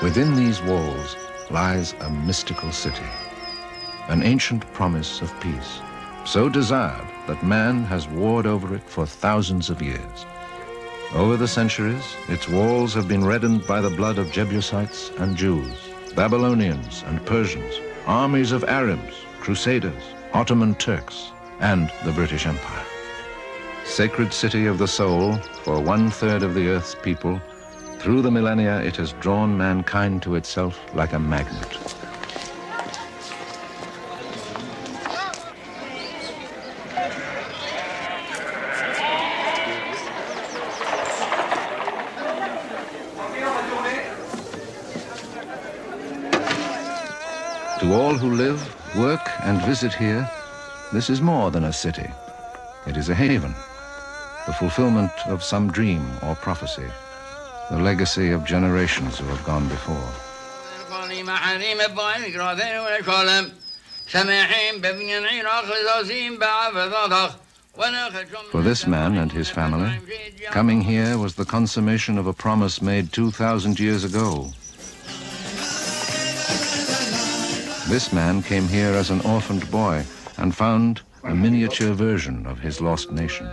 Within these walls lies a mystical city, an ancient promise of peace, so desired that man has warred over it for thousands of years. Over the centuries, its walls have been reddened by the blood of Jebusites and Jews, Babylonians and Persians, armies of Arabs, Crusaders, Ottoman Turks, and the British Empire. Sacred city of the soul for 1/3 of the earth's people, through the millennia it has drawn mankind to itself like a magnet. To all who live, work, and visit here, this is more than a city. It is a haven, the fulfillment of some dream or prophecy, the legacy of generations who have gone before. For this man and his family, coming here was the consummation of a promise made 2,000 years ago. This man came here as an orphaned boy and found a miniature version of his lost nation.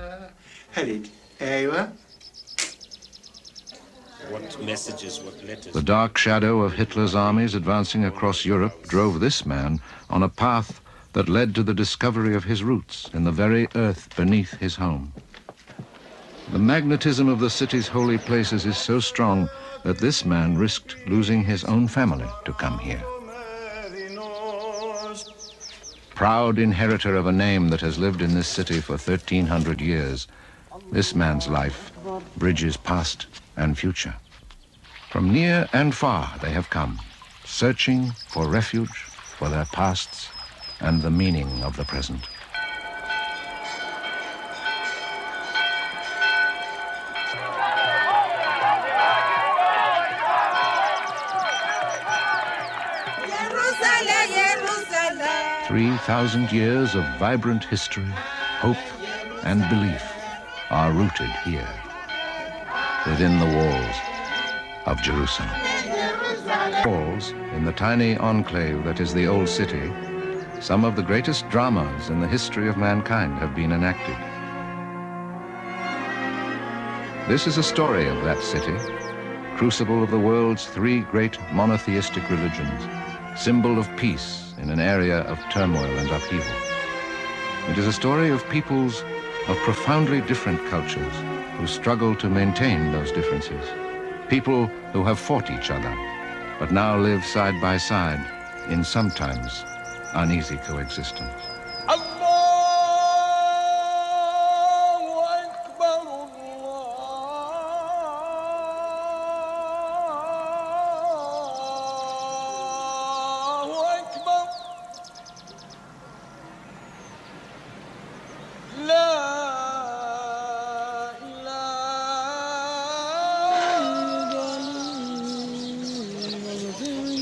What messages, what letters? The dark shadow of Hitler's armies advancing across Europe drove this man on a path that led to the discovery of his roots in the very earth beneath his home. The magnetism of the city's holy places is so strong that this man risked losing his own family to come here. Proud inheritor of a name that has lived in this city for 1,300 years, this man's life bridges past and future. From near and far they have come, searching for refuge for their pasts and the meaning of the present. Jerusalem. 3,000 years of vibrant history, hope, and belief are rooted here, within the walls of Jerusalem. Walls, in the tiny enclave that is the old city, some of the greatest dramas in the history of mankind have been enacted. This is a story of that city, crucible of the world's 3 great monotheistic religions, symbol of peace in an area of turmoil and upheaval. It is a story of peoples of profoundly different cultures who struggle to maintain those differences. People who have fought each other, but now live side by side in sometimes uneasy coexistence.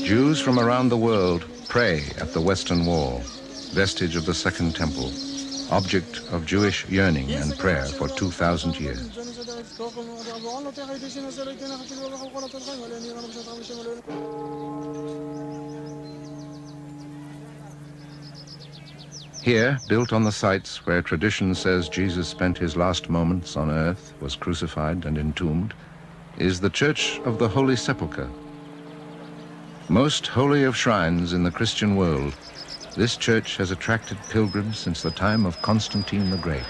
Jews from around the world pray at the Western Wall, vestige of the Second Temple, object of Jewish yearning and prayer for 2,000 years. Here, built on the sites where tradition says Jesus spent his last moments on earth, was crucified and entombed, is the Church of the Holy Sepulchre. Most holy of shrines in the Christian world, this church has attracted pilgrims since the time of Constantine the Great.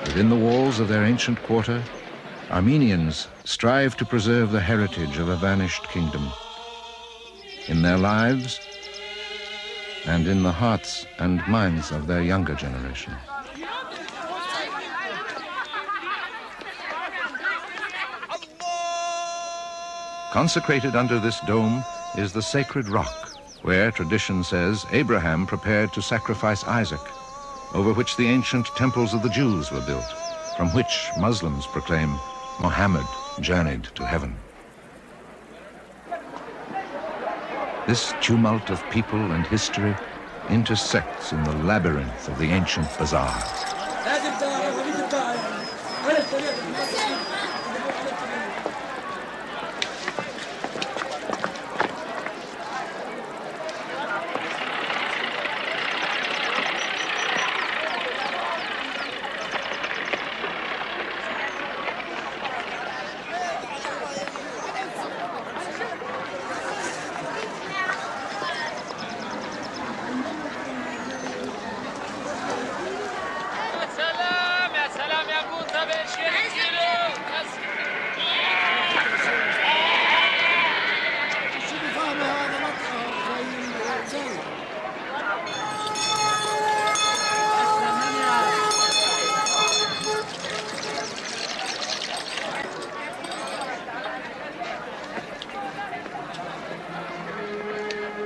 Within the walls of their ancient quarter, Armenians strive to preserve the heritage of a vanished kingdom. In their lives, and in the hearts and minds of their younger generation. Consecrated under this dome is the sacred rock, where tradition says Abraham prepared to sacrifice Isaac, over which the ancient temples of the Jews were built, from which Muslims proclaim Muhammad journeyed to heaven. This tumult of people and history intersects in the labyrinth of the ancient bazaars.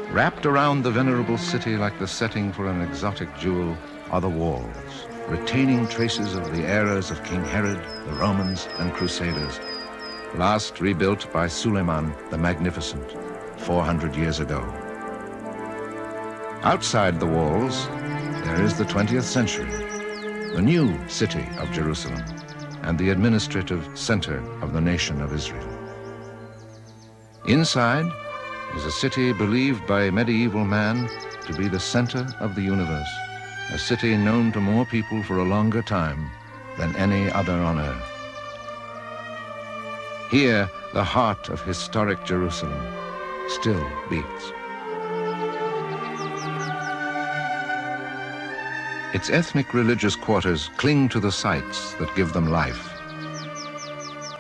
Wrapped around the venerable city like the setting for an exotic jewel are the walls, retaining traces of the eras of King Herod, the Romans, and Crusaders, last rebuilt by Suleiman the Magnificent 400 years ago. Outside the walls, there is the 20th century, the new city of Jerusalem, and the administrative center of the nation of Israel. Inside is a city believed by medieval man to be the center of the universe, a city known to more people for a longer time than any other on earth. Here, the heart of historic Jerusalem still beats. Its ethnic religious quarters cling to the sites that give them life.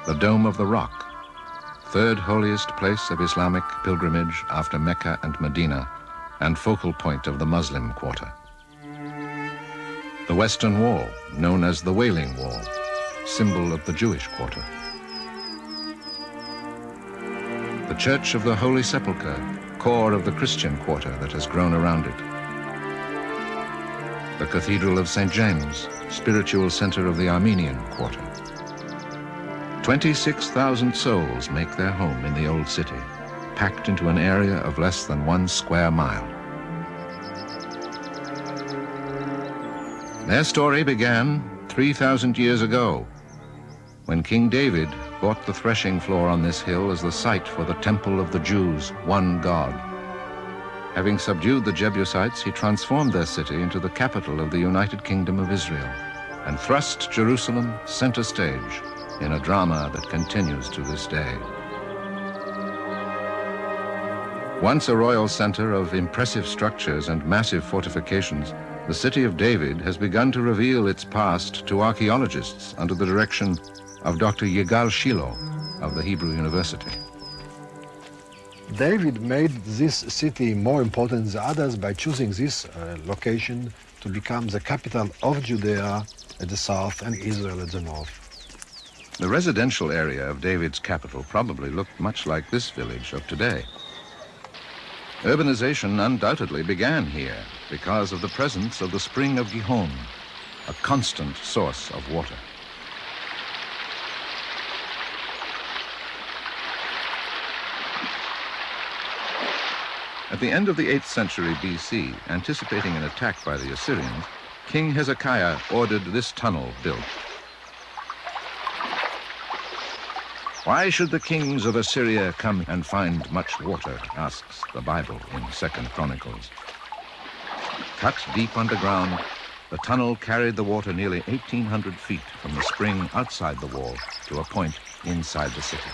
The Dome of the Rock, third holiest place of Islamic pilgrimage after Mecca and Medina, and focal point of the Muslim quarter. The Western Wall, known as the Wailing Wall, symbol of the Jewish quarter. The Church of the Holy Sepulchre, core of the Christian quarter that has grown around it. The Cathedral of St. James, spiritual center of the Armenian quarter. 26,000 souls make their home in the old city, packed into an area of less than 1 square mile. Their story began 3,000 years ago, when King David bought the threshing floor on this hill as the site for the temple of the Jews' one God. Having subdued the Jebusites, he transformed their city into the capital of the United Kingdom of Israel and thrust Jerusalem center stage in a drama that continues to this day. Once a royal center of impressive structures and massive fortifications, the city of David has begun to reveal its past to archaeologists under the direction of Dr. Yigal Shiloh of the Hebrew University. David made this city more important than others by choosing this location to become the capital of Judea at the south and Israel at the north. The residential area of David's capital probably looked much like this village of today. Urbanization undoubtedly began here because of the presence of the spring of Gihon, a constant source of water. At the end of the 8th century BC, anticipating an attack by the Assyrians, King Hezekiah ordered this tunnel built. Why should the kings of Assyria come and find much water, asks the Bible in 2nd Chronicles. Cut deep underground, the tunnel carried the water nearly 1,800 feet from the spring outside the wall to a point inside the city.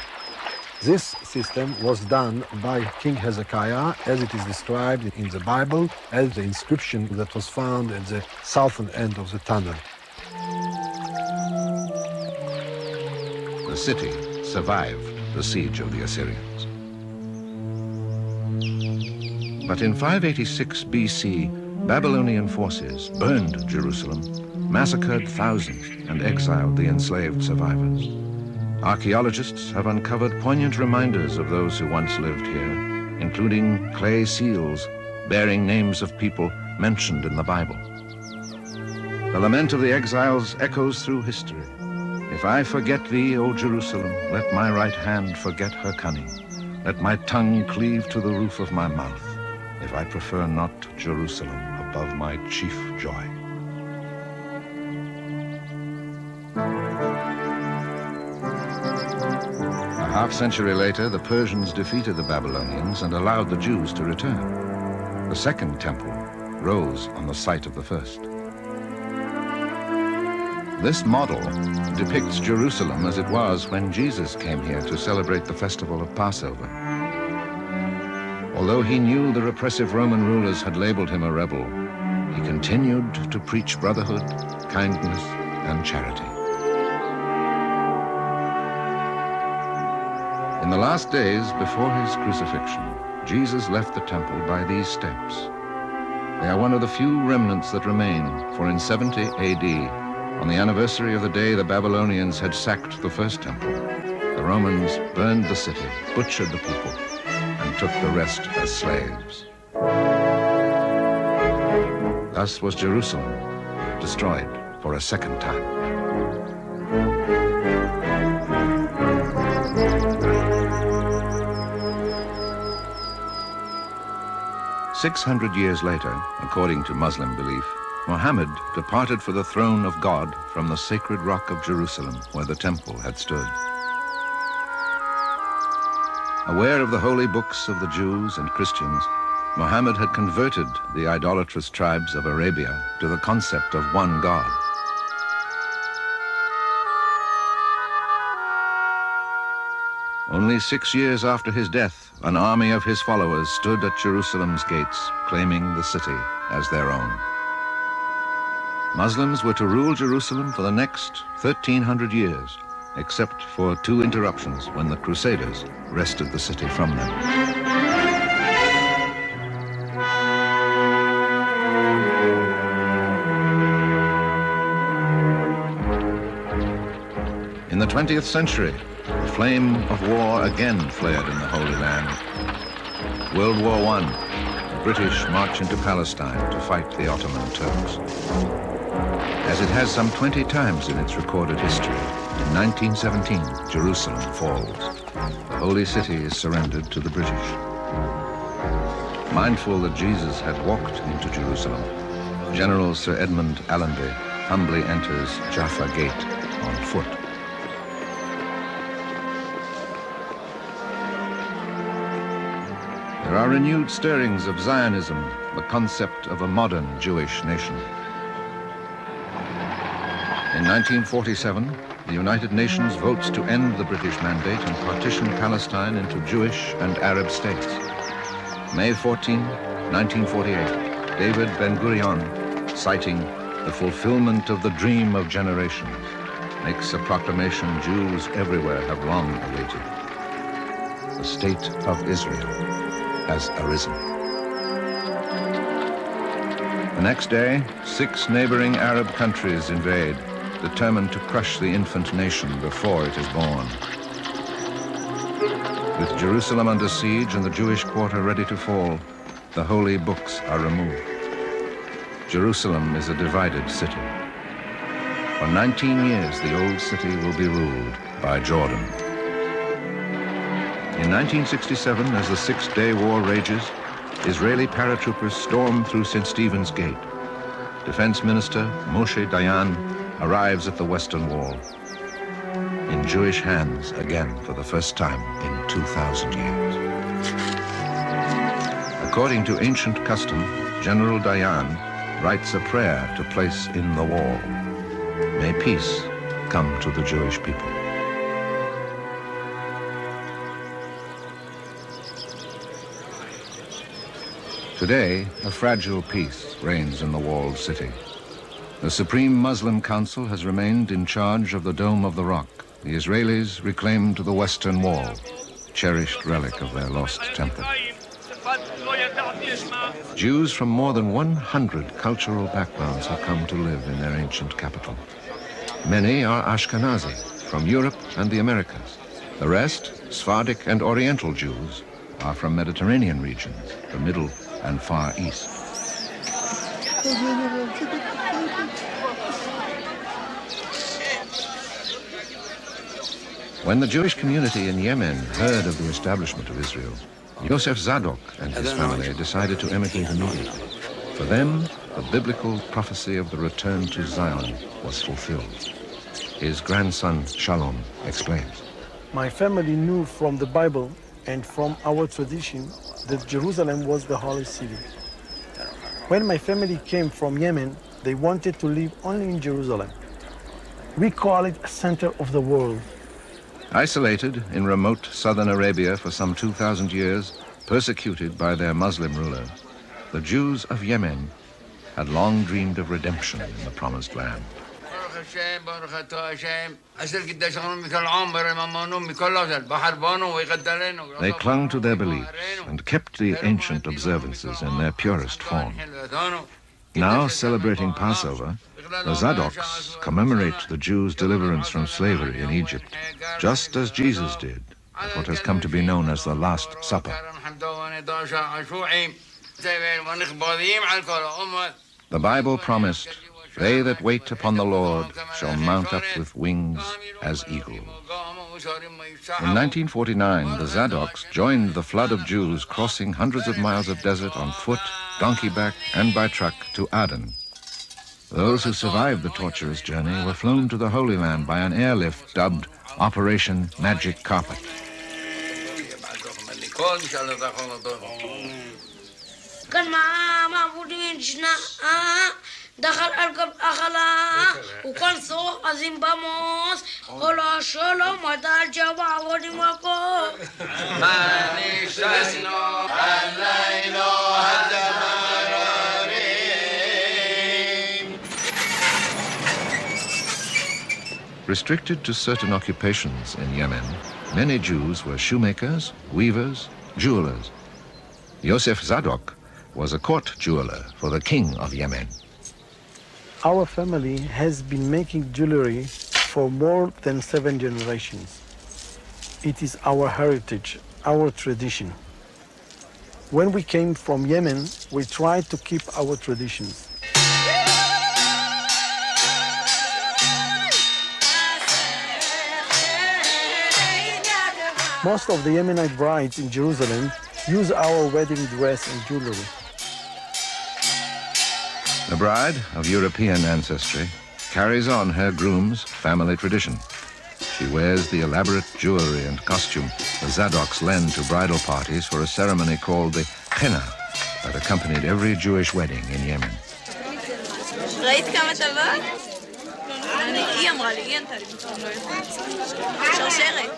This system was done by King Hezekiah, as it is described in the Bible, as the inscription that was found at the southern end of the tunnel. The city survived the siege of the Assyrians. But in 586 BC, Babylonian forces burned Jerusalem, massacred thousands, and exiled the enslaved survivors. Archaeologists have uncovered poignant reminders of those who once lived here, including clay seals bearing names of people mentioned in the Bible. The lament of the exiles echoes through history. If I forget thee, O Jerusalem, let my right hand forget her cunning. let my tongue cleave to the roof of my mouth, if I prefer not Jerusalem above my chief joy. A half-century later, the Persians defeated the Babylonians and allowed the Jews to return. The second temple rose on the site of the first. This model depicts Jerusalem as it was when Jesus came here to celebrate the festival of Passover. Although he knew the repressive Roman rulers had labeled him a rebel, he continued to preach brotherhood, kindness, and charity. In the last days before his crucifixion, Jesus left the temple by these steps. They are one of the few remnants that remain, for in 70 AD, on the anniversary of the day the Babylonians had sacked the first temple, the Romans burned the city, butchered the people, and took the rest as slaves. Thus was Jerusalem destroyed for a second time. "600 years later, according to Muslim belief, Muhammad departed for the throne of God from the sacred rock of Jerusalem where the temple had stood. Aware of the holy books of the Jews and Christians, Muhammad had converted the idolatrous tribes of Arabia to the concept of one God. Only 6 years after his death, an army of his followers stood at Jerusalem's gates, claiming the city as their own. Muslims were to rule Jerusalem for the next 1,300 years, except for 2 interruptions when the Crusaders wrested the city from them. In the 20th century, the flame of war again flared in the Holy Land. World War I, the British march into Palestine to fight the Ottoman Turks. As it has some 20 times in its recorded history, in 1917, Jerusalem falls. The Holy City is surrendered to the British. Mindful that Jesus had walked into Jerusalem, General Sir Edmund Allenby humbly enters Jaffa Gate on foot. There are renewed stirrings of Zionism, the concept of a modern Jewish nation. In 1947, the United Nations votes to end the British mandate and partition Palestine into Jewish and Arab states. May 14, 1948, David Ben-Gurion, citing the fulfillment of the dream of generations, makes a proclamation Jews everywhere have long awaited. The state of Israel has arisen. The next day, 6 neighboring Arab countries invade, determined to crush the infant nation before it is born. With Jerusalem under siege and the Jewish quarter ready to fall, the holy books are removed. Jerusalem is a divided city. For 19 years, the old city will be ruled by Jordan. In 1967, as the Six-Day War rages, Israeli paratroopers storm through St. Stephen's Gate. Defense Minister Moshe Dayan arrives at the Western Wall, in Jewish hands again for the first time in 2,000 years. According to ancient custom, General Dayan writes a prayer to place in the wall. May peace come to the Jewish people. Today, a fragile peace reigns in the walled city. The Supreme Muslim Council has remained in charge of the Dome of the Rock. The Israelis reclaimed the Western Wall, cherished relic of their lost temple. Jews from more than 100 cultural backgrounds have come to live in their ancient capital. Many are Ashkenazi, from Europe and the Americas. The rest, Sephardic and Oriental Jews, are from Mediterranean regions, the Middle and Far East. When the Jewish community in Yemen heard of the establishment of Israel, Yosef Zadok and his family decided to emigrate immediately. For them, the biblical prophecy of the return to Zion was fulfilled. His grandson, Shalom, explains. My family knew from the Bible and from our tradition that Jerusalem was the holy city. When my family came from Yemen, they wanted to live only in Jerusalem. We call it a center of the world. Isolated in remote southern Arabia for some 2,000 years, persecuted by their Muslim rulers, the Jews of Yemen had long dreamed of redemption in the Promised Land. They clung to their beliefs and kept the ancient observances in their purest form. Now, celebrating Passover, the Zadoks commemorate the Jews' deliverance from slavery in Egypt, just as Jesus did at what has come to be known as the Last Supper. The Bible promised, "They that wait upon the Lord shall mount up with wings as eagles." In 1949, the Zadoks joined the flood of Jews crossing hundreds of miles of desert on foot, donkey-back, and by truck to Aden. Those who survived the torturous journey were flown to the Holy Land by an airlift dubbed Operation Magic Carpet. دخل أركب أخلا وكان سوق عظيم باموس ولا شلو مدار جوا ودمكو ما نشأنا الليل Restricted to certain occupations in Yemen, many Jews were shoemakers, weavers, jewelers. Yosef Zadok was a court jeweler for the king of Yemen. Our family has been making jewelry for more than 7 generations. It is our heritage, our tradition. When we came from Yemen, we tried to keep our traditions. Most of the Yemenite brides in Jerusalem use our wedding dress and jewelry. The bride of European ancestry carries on her groom's family tradition. She wears the elaborate jewelry and costume the Zadoks lend to bridal parties for a ceremony called the henna that accompanied every Jewish wedding in Yemen. ראית כמה טובות? היא אמרה לי, היא ענתה לי שרשרת,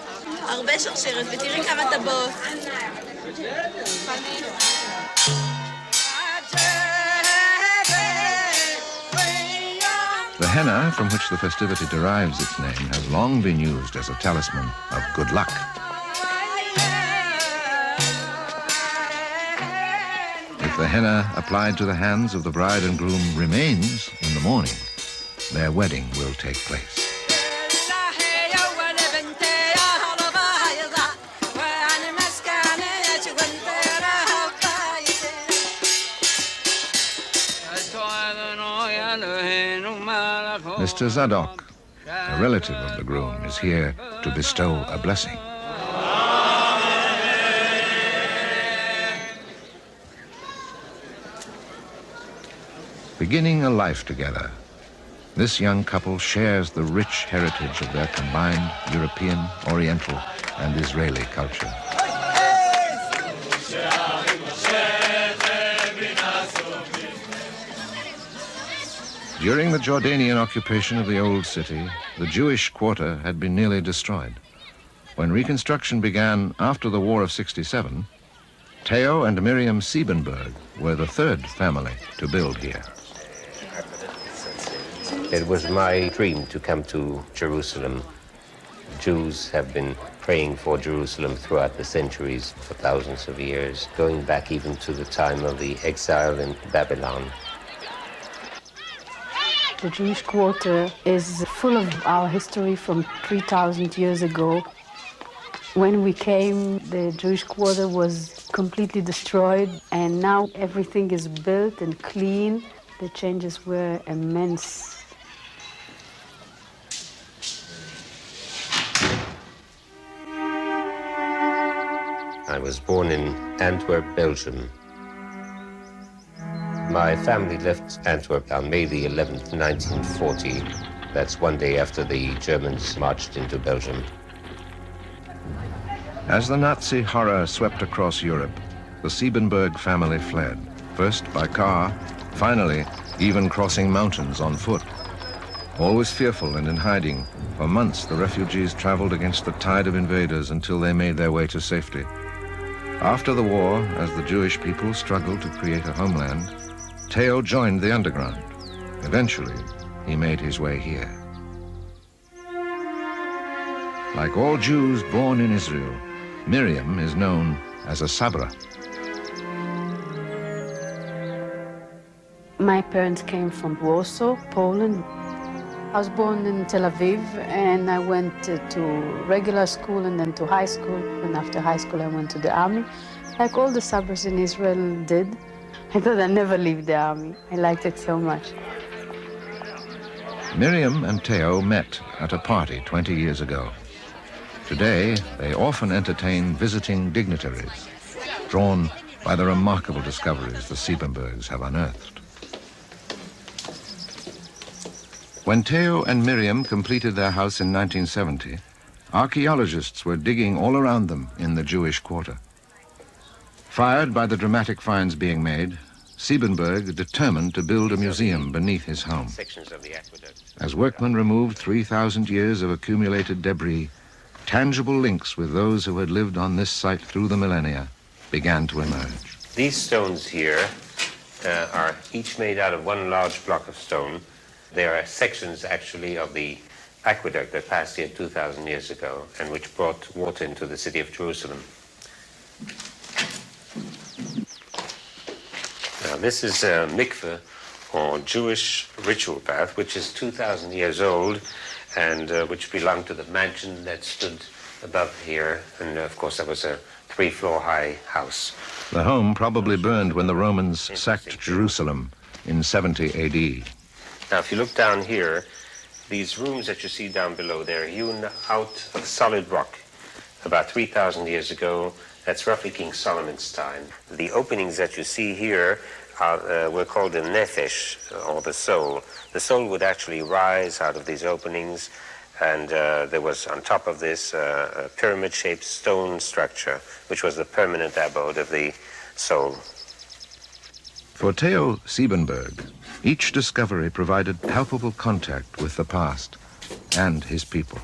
הרבה שרשרת, ותראי כמה טובות. The henna, from which the festivity derives its name, has long been used as a talisman of good luck. If the henna applied to the hands of the bride and groom remains in the morning, their wedding will take place. Mr. Zadok, a relative of the groom, is here to bestow a blessing. Beginning a life together, this young couple shares the rich heritage of their combined European, Oriental, and Israeli culture. During the Jordanian occupation of the old city, the Jewish quarter had been nearly destroyed. When reconstruction began after the War of '67, Theo and Miriam Siebenberg were the third family to build here. It was my dream to come to Jerusalem. Jews have been praying for Jerusalem throughout the centuries, for thousands of years, going back even to the time of the exile in Babylon. The Jewish quarter is full of our history from 3,000 years ago. When we came, the Jewish quarter was completely destroyed, and now everything is built and clean. The changes were immense. I was born in Antwerp, Belgium. My family left Antwerp on May the 11th, 1940. That's one day after the Germans marched into Belgium. As the Nazi horror swept across Europe, the Siebenberg family fled, first by car, finally even crossing mountains on foot. Always fearful and in hiding, for months the refugees traveled against the tide of invaders until they made their way to safety. After the war, as the Jewish people struggled to create a homeland, Theo joined the underground. Eventually, he made his way here. Like all Jews born in Israel, Miriam is known as a Sabra. My parents came from Warsaw, Poland. I was born in Tel Aviv, and I went to regular school and then to high school. And after high school, I went to the army, like all the Sabras in Israel did. I thought I'd never leave the army. I liked it so much. Miriam and Theo met at a party 20 years ago. Today, they often entertain visiting dignitaries, drawn by the remarkable discoveries the Siebenbergs have unearthed. When Theo and Miriam completed their house in 1970, archaeologists were digging all around them in the Jewish quarter. Fired by the dramatic finds being made, Siebenberg determined to build a museum beneath his home. As workmen removed 3,000 years of accumulated debris, tangible links with those who had lived on this site through the millennia began to emerge. These stones here are each made out of one large block of stone. They are sections, actually, of the aqueduct that passed here 2,000 years ago and which brought water into the city of Jerusalem. Now, this is a mikveh, or Jewish ritual bath, which is 2,000 years old and which belonged to the mansion that stood above here. And, of course, that was a 3-floor high house. The home probably burned when the Romans sacked Jerusalem in 70 AD. Now, if you look down here, these rooms that you see down below, they're hewn out of solid rock about 3,000 years ago. That's roughly King Solomon's time. The openings that you see here were called the nefesh, or the soul. The soul would actually rise out of these openings, and there was on top of this a pyramid-shaped stone structure, which was the permanent abode of the soul. For Theo Siebenberg, each discovery provided palpable contact with the past and his people.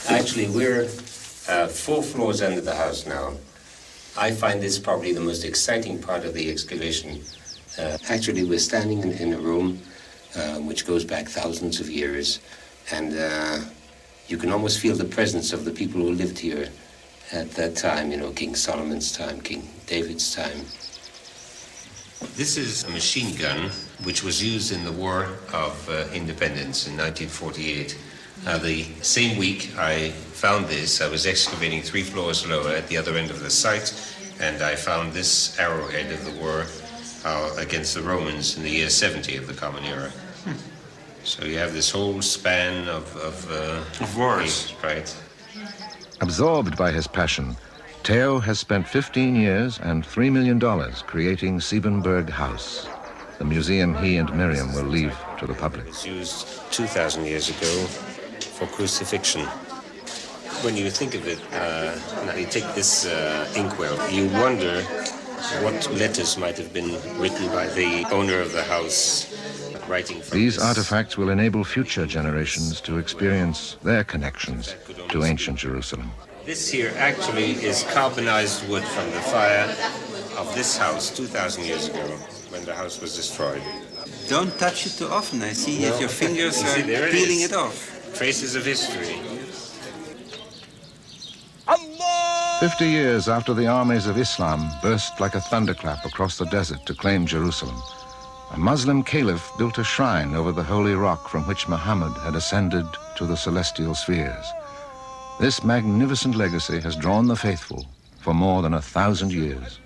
Actually, we're 4 floors under the house now. I find this probably the most exciting part of the excavation. Actually, we're standing in a room which goes back thousands of years, and you can almost feel the presence of the people who lived here at that time, you know, King Solomon's time, King David's time. This is a machine gun which was used in the War of Independence in 1948. The same week I found this, I was excavating 3 floors lower at the other end of the site, and I found this arrowhead of the war against the Romans in the year 70 of the Common Era. So you have this whole span of wars, right? Absorbed by his passion, Theo has spent 15 years and $3 million creating Siebenberg House, the museum he and Miriam will leave to the public. It was used 2,000 years ago for crucifixion. When you think of it, now you take this inkwell, you wonder what letters might have been written by the owner of the house, writing from These this. artifacts will enable future generations to experience their connections to ancient Jerusalem. This here actually is carbonized wood from the fire of this house 2,000 years ago when the house was destroyed. Don't touch it too often. I see No. that your fingers You see, are there it peeling is. it off. Traces of history. 50 years after the armies of Islam burst like a thunderclap across the desert to claim Jerusalem, a Muslim caliph built a shrine over the holy rock from which Muhammad had ascended to the celestial spheres. This magnificent legacy has drawn the faithful for more than 1,000 years.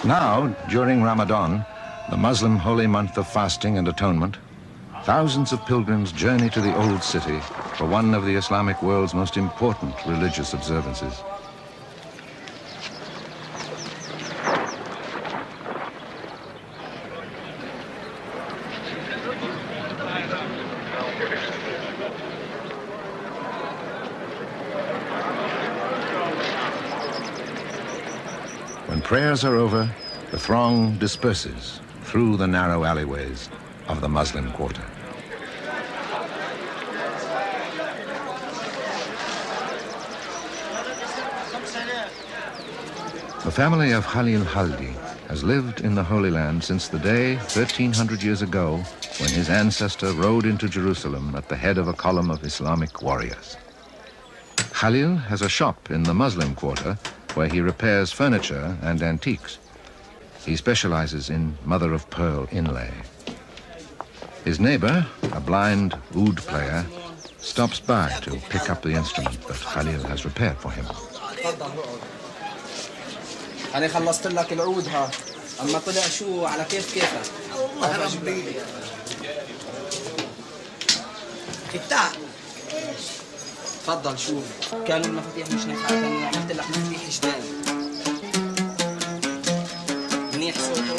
Now, during Ramadan, the Muslim holy month of fasting and atonement, thousands of pilgrims journey to the Old City for one of the Islamic world's most important religious observances. When prayers are over, the throng disperses through the narrow alleyways of the Muslim quarter. The family of Khalil Haldi has lived in the Holy Land since the day 1300 years ago when his ancestor rode into Jerusalem at the head of a column of Islamic warriors. Khalil has a shop in the Muslim quarter where he repairs furniture and antiques. He specializes in mother-of-pearl inlay. His neighbor, a blind oud player, stops by to pick up the instrument that Khalil has repaired for him. أنا خلصت لك العود ها أما طلع شو على كيفك الله ربي افتح تفضل شوف كانوا المفاتيح مش نافعة أنا عملت لك مفاتيح جداد منيح صوته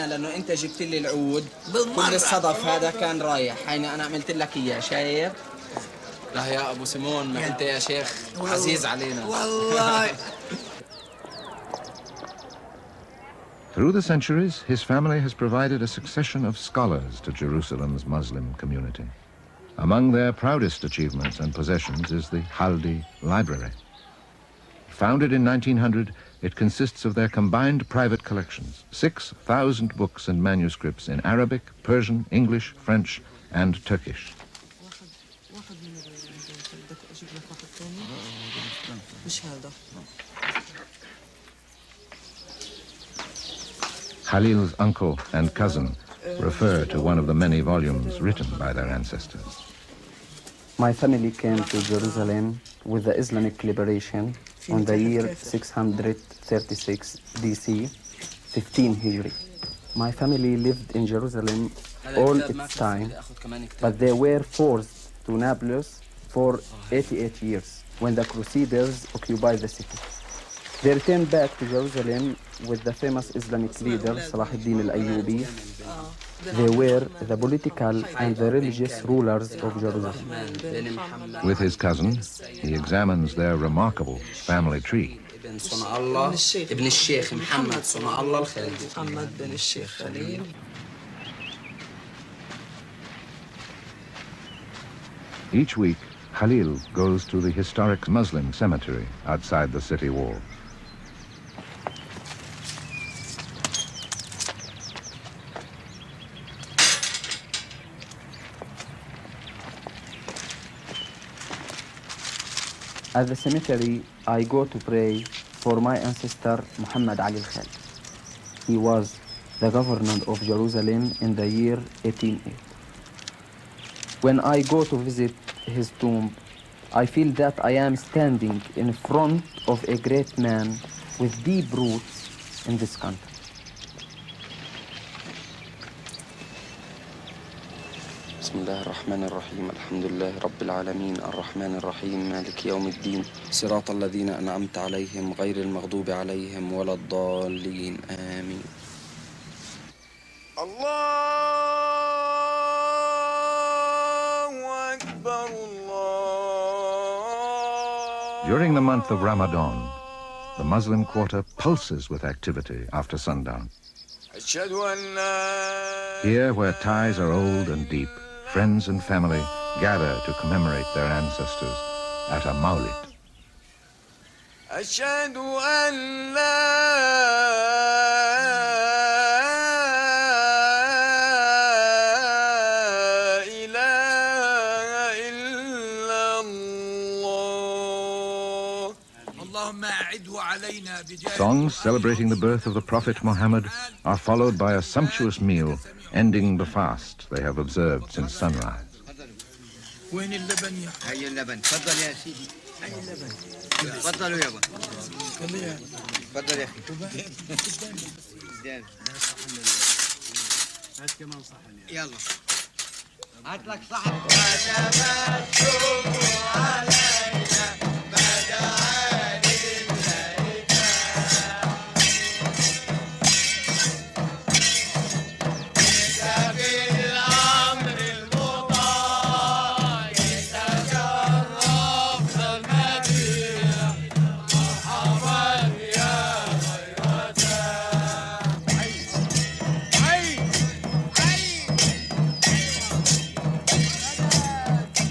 لأنه أنت جبت لي العود كل الصدف هذا كان رايح هيني أنا عملت لك إياه شايف لا يا أبو سيمون ما أنت يا شيخ عزيز علينا والله. Through the centuries, his family has provided a succession of scholars to Jerusalem's Muslim community. Among their proudest achievements and possessions is the Haldi Library. Founded in 1900, it consists of their combined private collections, 6,000 books and manuscripts in Arabic, Persian, English, French, and Turkish. Khalil's uncle and cousin refer to one of the many volumes written by their ancestors. My family came to Jerusalem with the Islamic liberation on the year 636 BC, 15 Hijri. My family lived in Jerusalem all its time, but they were forced to Nablus for 88 years when the Crusaders occupied the city. They returned back to Jerusalem with the famous Islamic leader Salah ad-Din al-Ayyubi. They were the political and the religious rulers of Jerusalem. With his cousin, he examines their remarkable family tree. Each week, Khalil goes to the historic Muslim cemetery outside the city wall. At the cemetery, I go to pray for my ancestor Muhammad Ali al-Khalid. He was the governor of Jerusalem in the year 1880. When I go to visit his tomb, I feel that I am standing in front of a great man with deep roots in this country. بسم الله الرحمن الرحيم الحمد لله رب العالمين الرحمن الرحيم مالك يوم الدين صراط الذين أنعمت عليهم غير المغضوب عليهم ولا الضالين آمين. الله أكبر الله. During the month of Ramadan, the Muslim quarter pulses with activity after sundown. Here, where ties are old and deep, friends and family gather to commemorate their ancestors at a Mawlid. أشهد أن لا إله إلا الله. Songs celebrating the birth of the Prophet Muhammad are followed by a sumptuous meal ending the fast they have observed since sunrise. وين اللبن يا هي اللبن تفضل يا سيدي هي اللبن تفضلوا يابا تفضل يا اخي هات كمان صحن يلا هات لك صحن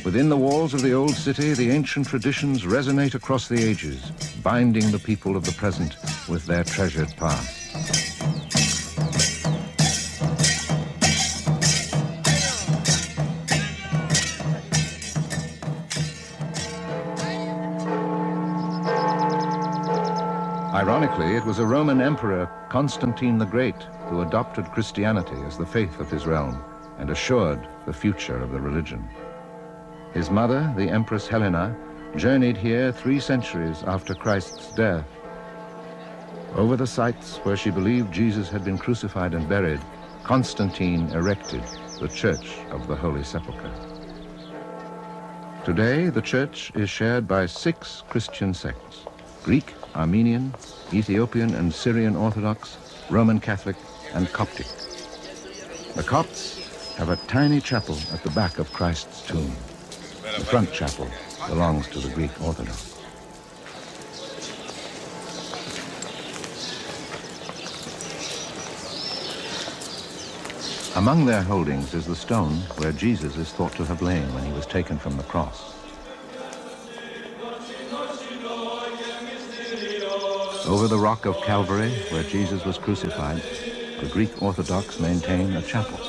Within the walls of the old city, the ancient traditions resonate across the ages, binding the people of the present with their treasured past. Ironically, it was a Roman emperor, Constantine the Great, who adopted Christianity as the faith of his realm and assured the future of the religion. His mother, the Empress Helena, journeyed here 3 centuries after Christ's death. Over the sites where she believed Jesus had been crucified and buried, Constantine erected the Church of the Holy Sepulchre. Today, the church is shared by 6 Christian sects: Greek, Armenian, Ethiopian and Syrian Orthodox, Roman Catholic, and Coptic. The Copts have a tiny chapel at the back of Christ's tomb. The front chapel belongs to the Greek Orthodox. Among their holdings is the stone where Jesus is thought to have lain when he was taken from the cross. Over the rock of Calvary, where Jesus was crucified, the Greek Orthodox maintain a chapel.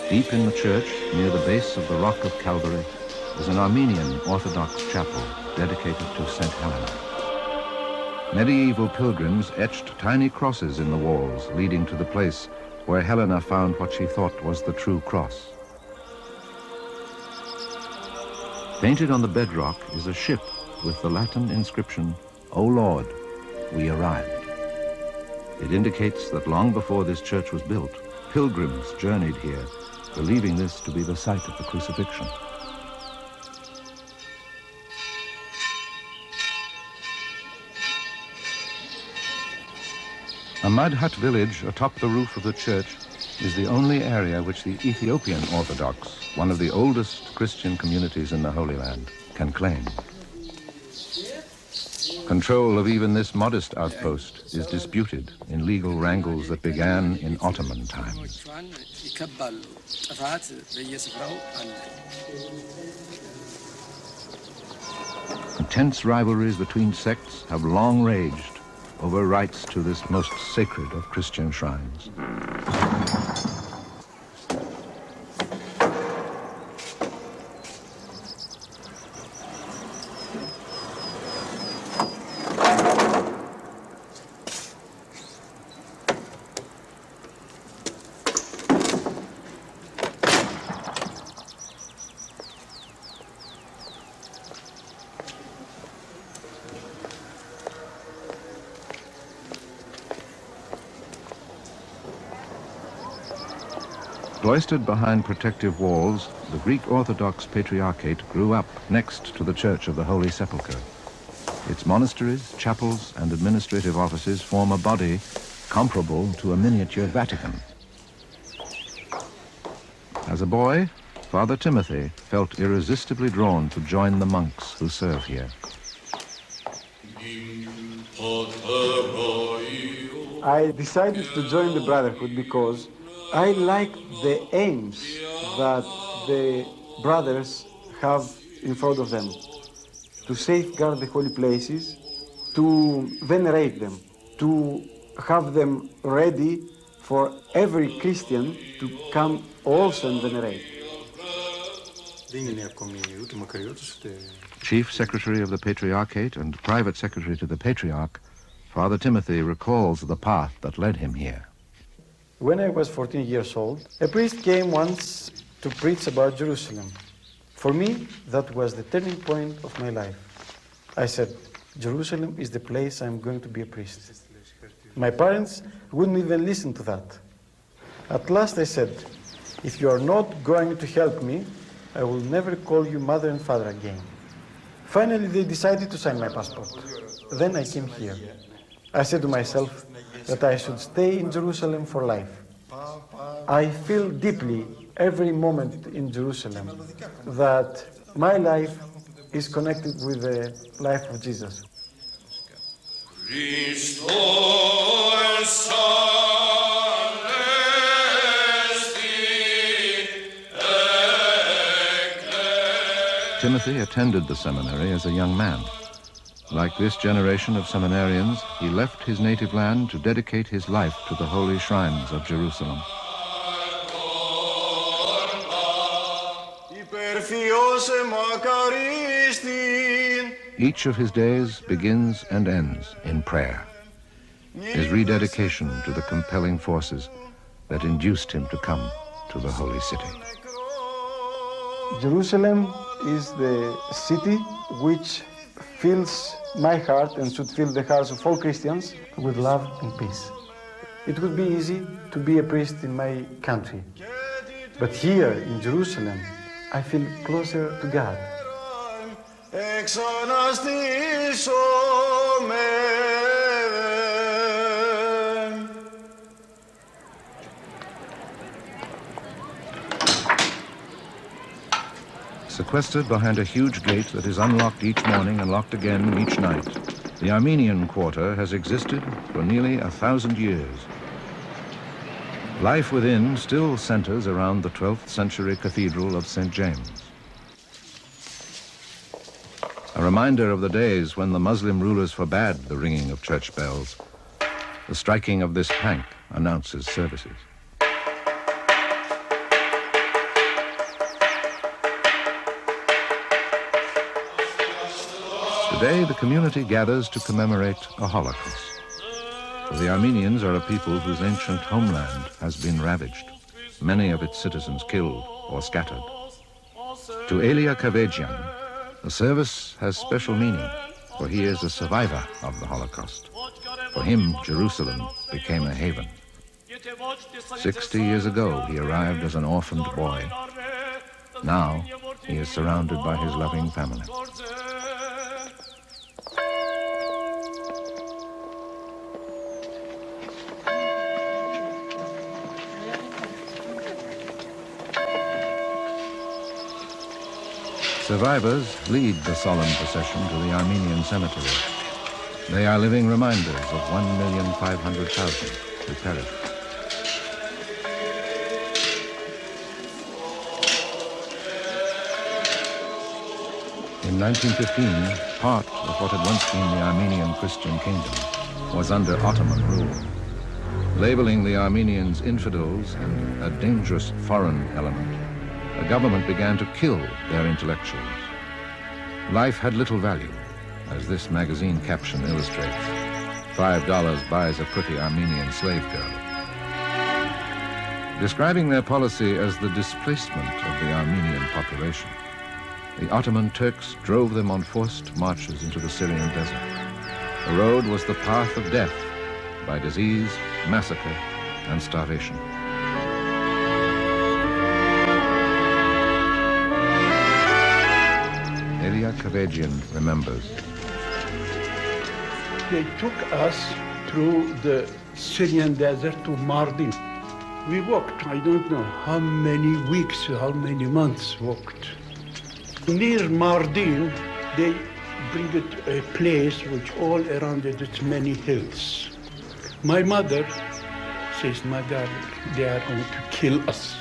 Deep in the church, near the base of the rock of Calvary, is an Armenian Orthodox chapel dedicated to St. Helena. Medieval pilgrims etched tiny crosses in the walls, leading to the place where Helena found what she thought was the true cross. Painted on the bedrock is a ship with the Latin inscription, "O Lord, we arrived." It indicates that long before this church was built, pilgrims journeyed here, believing this to be the site of the crucifixion. A mud hut village atop the roof of the church is the only area which the Ethiopian Orthodox, one of the oldest Christian communities in the Holy Land, can claim. Control of even this modest outpost is disputed in legal wrangles that began in Ottoman times. Intense rivalries between sects have long raged over rights to this most sacred of Christian shrines. Cloistered behind protective walls, the Greek Orthodox Patriarchate grew up next to the Church of the Holy Sepulchre. Its monasteries, chapels, and administrative offices form a body comparable to a miniature Vatican. As a boy, Father Timothy felt irresistibly drawn to join the monks who serve here. I decided to join the Brotherhood because I like the aims that the brothers have in front of them, to safeguard the holy places, to venerate them, to have them ready for every Christian to come also and venerate. Chief Secretary of the Patriarchate and Private Secretary to the Patriarch, Father Timothy recalls the path that led him here. When I was 14 years old, a priest came once to preach about Jerusalem. For me, that was the turning point of my life. I said, Jerusalem is the place I'm going to be a priest. My parents wouldn't even listen to that. At last I said, if you are not going to help me, I will never call you mother and father again. Finally, they decided to sign my passport. Then I came here. I said to myself that I should stay in Jerusalem for life. I feel deeply every moment in Jerusalem that my life is connected with the life of Jesus. Timothy attended the seminary as a young man. Like this generation of seminarians, he left his native land to dedicate his life to the holy shrines of Jerusalem. Each of his days begins and ends in prayer, his rededication to the compelling forces that induced him to come to the holy city. Jerusalem is the city which fills my heart and should fill the hearts of all Christians with love and peace. It would be easy to be a priest in my country, but here in Jerusalem, I feel closer to God. Sequestered behind a huge gate that is unlocked each morning and locked again each night, the Armenian quarter has existed for nearly 1,000 years. Life within still centers around the 12th century Cathedral of St. James. A reminder of the days when the Muslim rulers forbade the ringing of church bells. The striking of this pank announces services. Today, the community gathers to commemorate a Holocaust. For the Armenians are a people whose ancient homeland has been ravaged, many of its citizens killed or scattered. To Elia Kavajian, the service has special meaning, for he is a survivor of the Holocaust. For him, Jerusalem became a haven. 60 years ago, he arrived as an orphaned boy. Now, he is surrounded by his loving family. Survivors lead the solemn procession to the Armenian cemetery. They are living reminders of 1,500,000 who perished. In 1915, part of what had once been the Armenian Christian kingdom was under Ottoman rule. Labeling the Armenians infidels and a dangerous foreign element, the government began to kill their intellectuals. Life had little value, as this magazine caption illustrates. $5 buys a pretty Armenian slave girl. Describing their policy as the displacement of the Armenian population, the Ottoman Turks drove them on forced marches into the Syrian desert. The road was the path of death by disease, massacre, and starvation. Elia Kavajian remembers. They took us through the Syrian desert to Mardin. We walked, I don't know how many weeks, how many months walked. Near Mardin, they bring it a place which all around it, it's many hills. My mother says, my darling, they are going to kill us.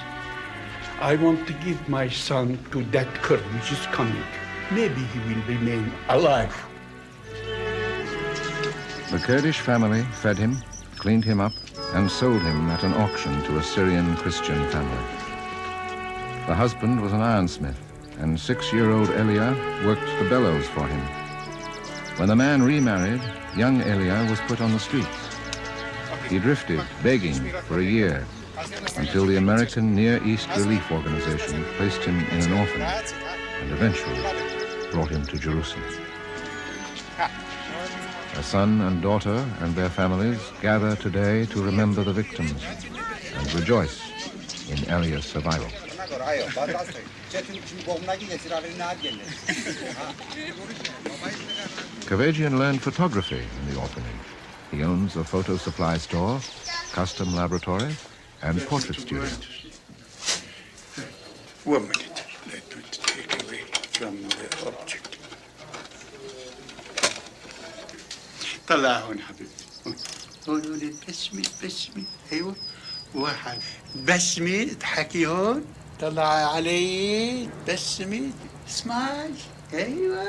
I want to give my son to that Kurd which is coming. Maybe he will remain alive. The Kurdish family fed him, cleaned him up, and sold him at an auction to a Syrian Christian family. The husband was an ironsmith, and 6-year-old Elia worked the bellows for him. When the man remarried, young Elia was put on the streets. He drifted, begging, for a year, until the American Near East Relief Organization placed him in an orphanage and eventually brought him to Jerusalem. A son and daughter and their families gather today to remember the victims and rejoice in Elia's survival. Kavajian learned photography in the orphanage. He owns a photo supply store, custom laboratory, and portrait studio. 1 minute. Let me take away from the object. طلع هون حبيبتي. هون بسمي ايوه. واحد بسمي اضحكي هون. طلع علي بسمي سمايل. ايوه.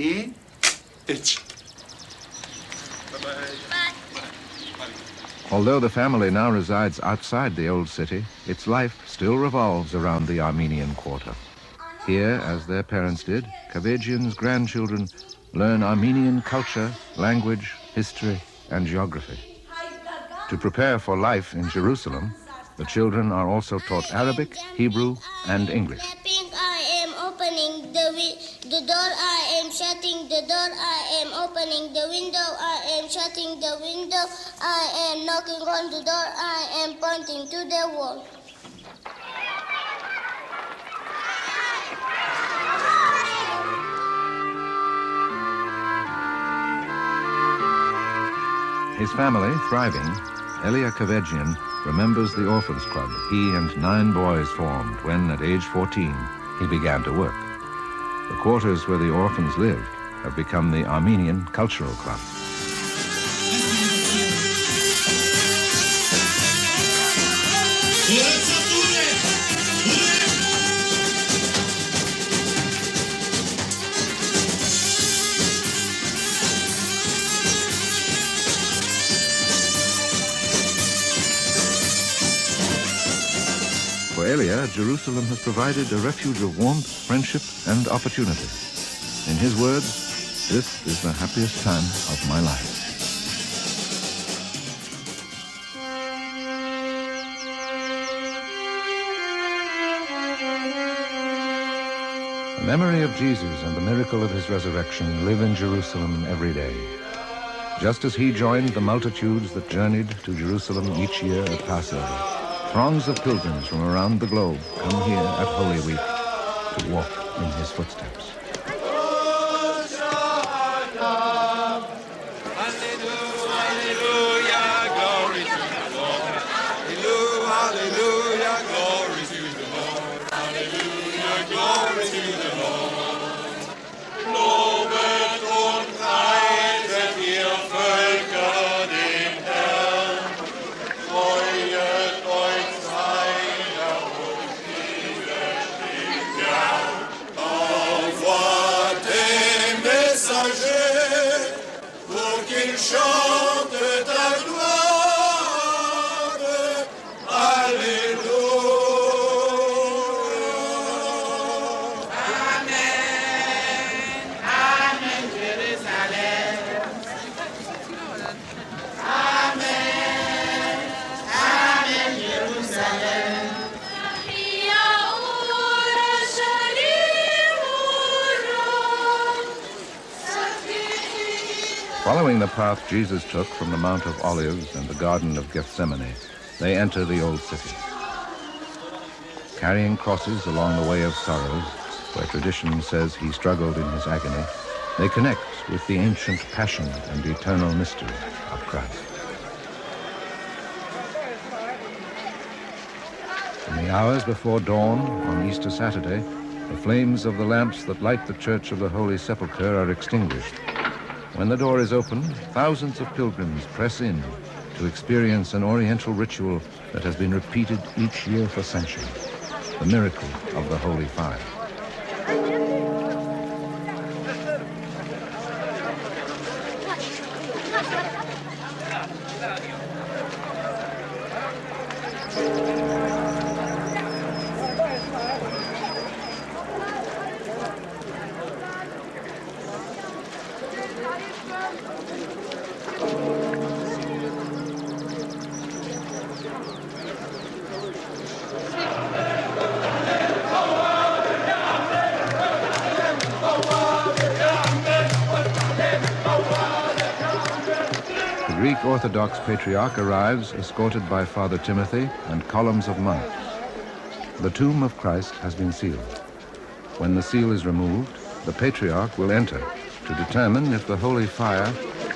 ايه؟ اتش. Although the family now resides outside the old city, its life still revolves around the Armenian Quarter. Here, as their parents did, Kavajian's grandchildren learn Armenian culture, language, history, and geography. To prepare for life in Jerusalem, the children are also taught Arabic, Hebrew, and English. I am opening the door, I am shutting the door, I am opening the window, I am shutting the window, I am knocking on the door, I am pointing to the wall. His family thriving, Elia Kavajian remembers the Orphans Club he and 9 boys formed when, at age 14, he began to work. The quarters where the orphans lived have become the Armenian Cultural Club. For Elia, Jerusalem has provided a refuge of warmth, friendship, and opportunity. In his words, this is the happiest time of my life. The memory of Jesus and the miracle of his resurrection live in Jerusalem every day. Just as he joined the multitudes that journeyed to Jerusalem each year at Passover, throngs of pilgrims from around the globe come here at Holy Week to walk in his footsteps. Following the path Jesus took from the Mount of Olives and the Garden of Gethsemane, they enter the old city. Carrying crosses along the way of sorrows, where tradition says he struggled in his agony, they connect with the ancient passion and eternal mystery of Christ. In the hours before dawn on Easter Saturday, the flames of the lamps that light the Church of the Holy Sepulchre are extinguished. When the door is opened, thousands of pilgrims press in to experience an Oriental ritual that has been repeated each year for centuries, the miracle of the Holy Fire. Greek Orthodox Patriarch arrives escorted by Father Timothy and columns of monks. The tomb of Christ has been sealed. When the seal is removed, the Patriarch will enter to determine if the holy fire,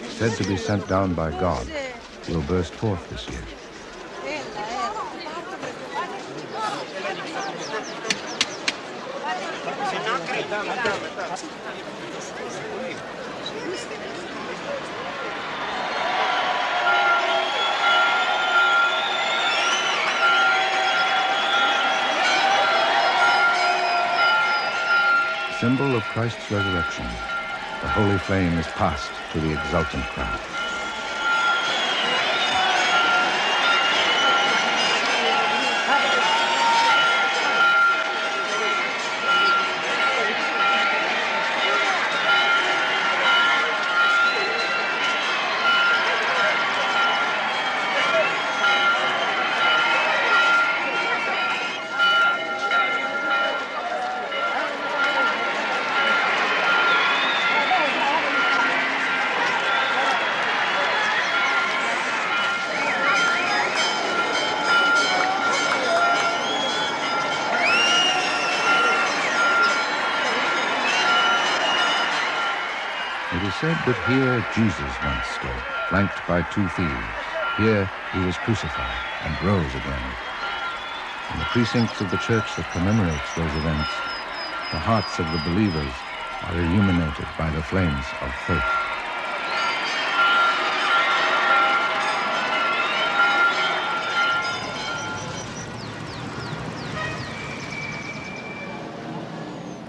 said to be sent down by God, will burst forth this year. Symbol of Christ's resurrection, the holy flame is passed to the exultant crowd. It is said that here Jesus once stood, flanked by two thieves. Here he was crucified and rose again. In the precincts of the church that commemorates those events, the hearts of the believers are illuminated by the flames of faith.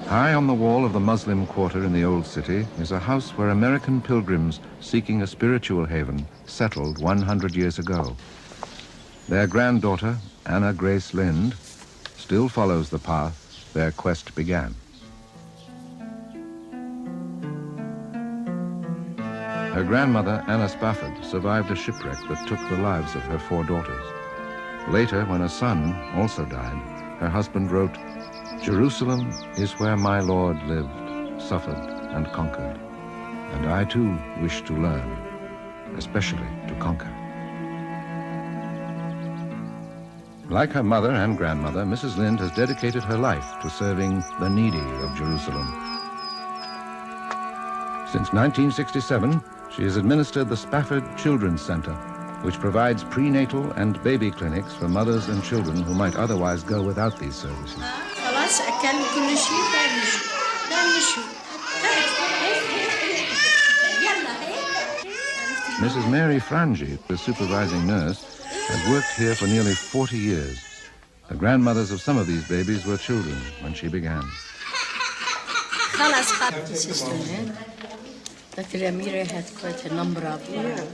High on the wall of the Muslim quarter in the Old City is a house where American pilgrims seeking a spiritual haven settled 100 years ago. Their granddaughter, Anna Grace Lind, still follows the path their quest began. Her grandmother, Anna Spafford, survived a shipwreck that took the lives of her 4 daughters. Later, when a son also died, her husband wrote, "Jerusalem is where my Lord lived, suffered, and conquered. And I too wish to learn, especially to conquer." Like her mother and grandmother, Mrs. Lind has dedicated her life to serving the needy of Jerusalem. Since 1967, she has administered the Spafford Children's Center, which provides prenatal and baby clinics for mothers and children who might otherwise go without these services. Mrs. Mary Frangi, the supervising nurse, had worked here for nearly 40 years. The grandmothers of some of these babies were children when she began. Dr. Amira had quite a number of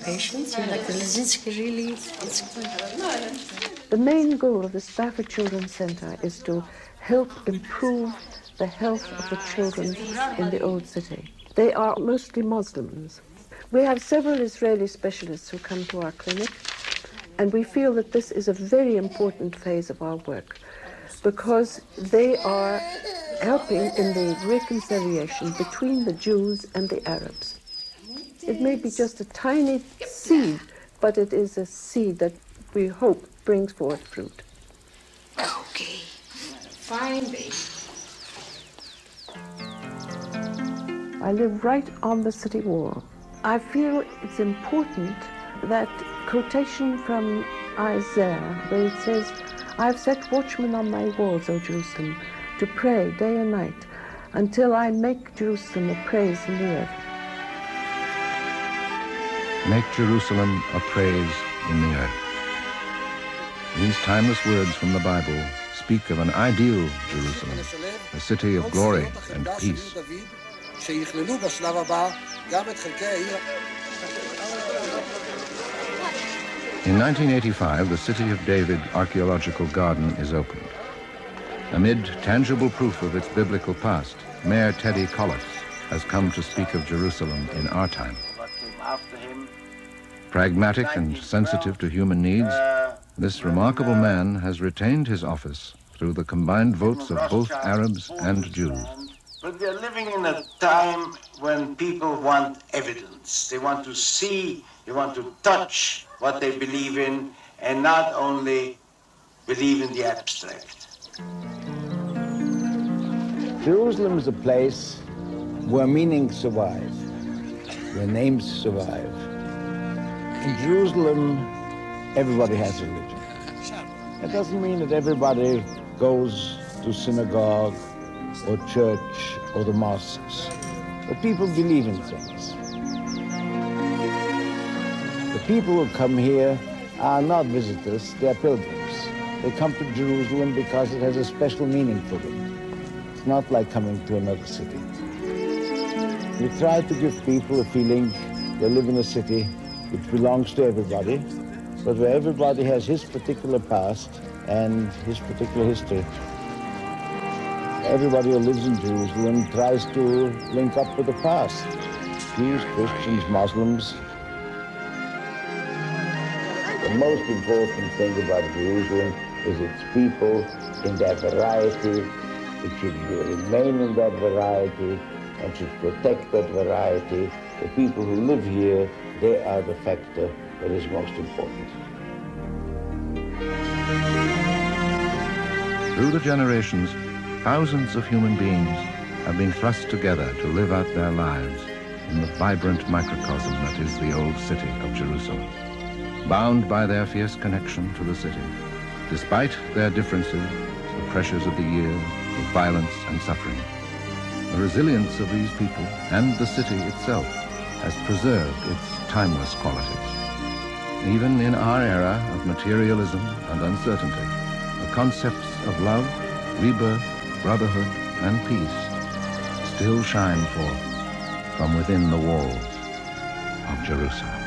patients. Dr. Lazinski really, it's quite... The main goal of the Spafford Children's Center is to help improve the health of the children in the Old City. They are mostly Muslims. We have several Israeli specialists who come to our clinic, and we feel that this is a very important phase of our work because they are helping in the reconciliation between the Jews and the Arabs. It may be just a tiny seed, but it is a seed that we hope brings forth fruit. Okay, fine, baby. I live right on the city wall. I feel it's important that quotation from Isaiah, where it says, "I've set watchmen on my walls, O Jerusalem, to pray day and night, until I make Jerusalem a praise in the earth." Make Jerusalem a praise in the earth. These timeless words from the Bible speak of an ideal Jerusalem, a city of glory and peace. In 1985, the City of David Archaeological Garden is opened. Amid tangible proof of its biblical past, Mayor Teddy Kollitz has come to speak of Jerusalem in our time. Pragmatic and sensitive to human needs, this remarkable man has retained his office through the combined votes of both Arabs and Jews. But we are living in a time when people want evidence. They want to see, they want to touch what they believe in, and not only believe in the abstract. Jerusalem is a place where meanings survive, where names survive. In Jerusalem, everybody has religion. It doesn't mean that everybody goes to synagogue or church or the mosques, but people believe in things. The people who come here are not visitors, they're pilgrims. They come to Jerusalem because it has a special meaning for them. It's not like coming to another city. We try to give people a feeling they live in a city which belongs to everybody, but where everybody has his particular past and his particular history. Everybody who lives in Jerusalem tries to link up with the past. Jews, Christians, Muslims. The most important thing about Jerusalem is its people in their variety. It should remain in that variety and should protect that variety. The people who live here, they are the factor that is most important. Through the generations, thousands of human beings have been thrust together to live out their lives in the vibrant microcosm that is the old city of Jerusalem, bound by their fierce connection to the city, despite their differences, the pressures of the year, of violence and suffering. The resilience of these people and the city itself has preserved its timeless qualities. Even in our era of materialism and uncertainty, the concepts of love, rebirth, brotherhood, and peace still shine forth from within the walls of Jerusalem.